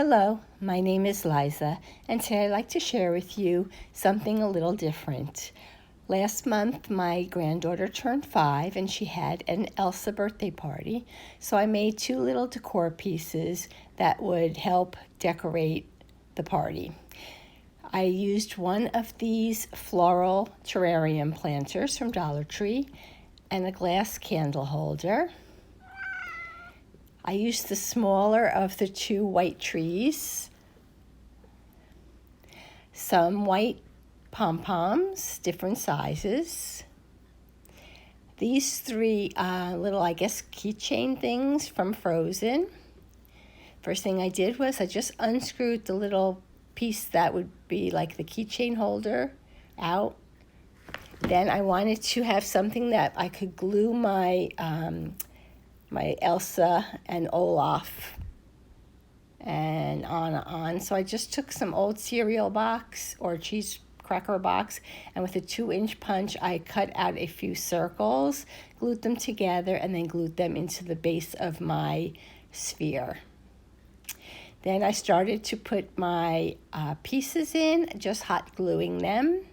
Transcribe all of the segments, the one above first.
Hello, my name is Liza, and today I'd like to share with you something a little different. Last month, my granddaughter turned 5, and she had an Elsa birthday party, so I made 2 little decor pieces that would help decorate the party. I used one of these floral terrarium planters from DollarTree and a glass candle holder. I used the smaller of the 2 white trees, some white pom-poms, different sizes, these 3 little, keychain things from Frozen. First thing I did was I just unscrewed the little piece that would be like the keychain holder out. Then I wanted to have something that I could glue my Elsa and Olaf and on. So I just took some old cereal box or cheese cracker box, and with a 2-inch punch, I cut out a few circles, glued them together, and then glued them into the base of my sphere. Then I started to put my pieces in, just hot gluing them.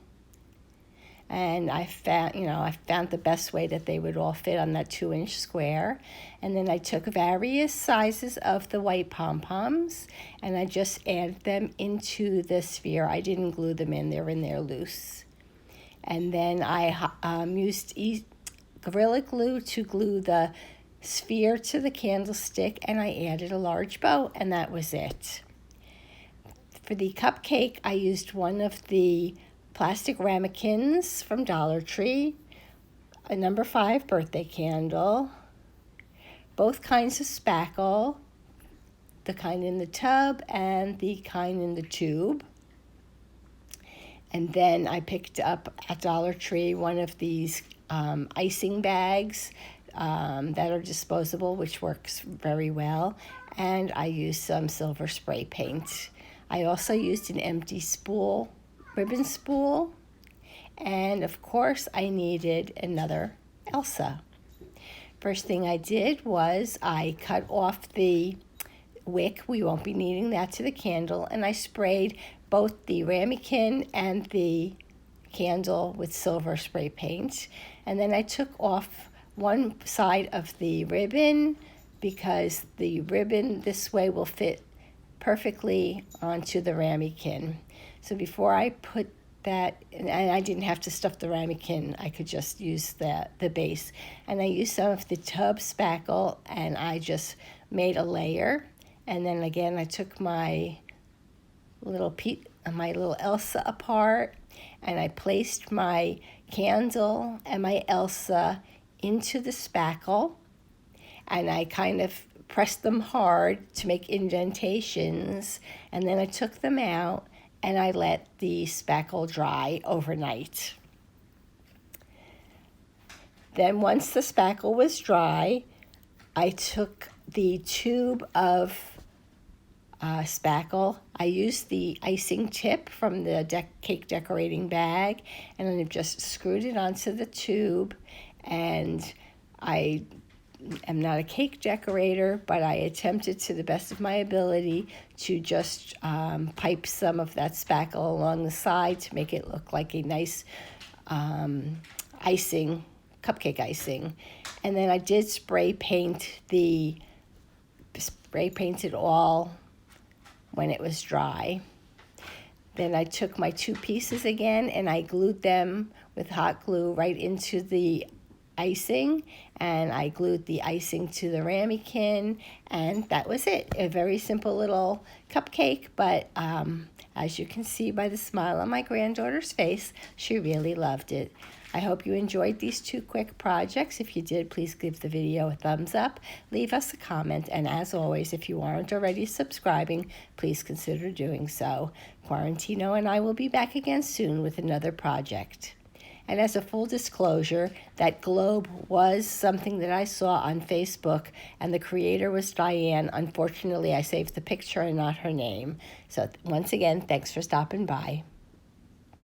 And I found the best way that they would all fit on that 2-inch square. And then I took various sizes of the white pom-poms and I just added them into the sphere. I didn't glue them in, they're in there loose. And then I used Gorilla Glue to glue the sphere to the candlestick, and I added a large bow, and that was it. For the cupcake, I used one of the plastic ramekins from Dollar Tree, a number 5 birthday candle, both kinds of spackle, the kind in the tub and the kind in the tube. And then I picked up at Dollar Tree one of these icing bags that are disposable, which works very well. And I used some silver spray paint. I also used an empty ribbon spool, and of course I needed another Elsa. First thing I did was I cut off the wick. We won't be needing that to the candle, and I sprayed both the ramekin and the candle with silver spray paint. And then I took off one side of the ribbon because the ribbon this way will fit perfectly onto the ramekin. So before I put that, and I didn't have to stuff the ramekin, I could just use the base. And I used some of the tub spackle, and I just made a layer. And then again, I took my little Elsa apart, and I placed my candle and my Elsa into the spackle, and I kind of pressed them hard to make indentations, and then I took them out and I let the spackle dry overnight. Then once the spackle was dry, I took the tube of spackle. I used the icing tip from the cake decorating bag, and then I just screwed it onto the tube. And I am not a cake decorator, but I attempted to the best of my ability to just pipe some of that spackle along the side to make it look like a nice cupcake icing. And then I did spray paint it all when it was dry. Then I took my 2 pieces again and I glued them with hot glue right into the icing, and I glued the icing to the ramekin, and that was it. A very simple little cupcake, but as you can see by the smile on my granddaughter's face, she really loved it. I hope you enjoyed these 2 quick projects. If you did, please give the video a thumbs up, leave us a comment, and as always, if you aren't already subscribing, please consider doing so. Quarantino and I will be back again soon with another project. And as a full disclosure, that globe was something that I saw on Facebook, and the creator was Diane. Unfortunately, I saved the picture and not her name. So once again, thanks for stopping by.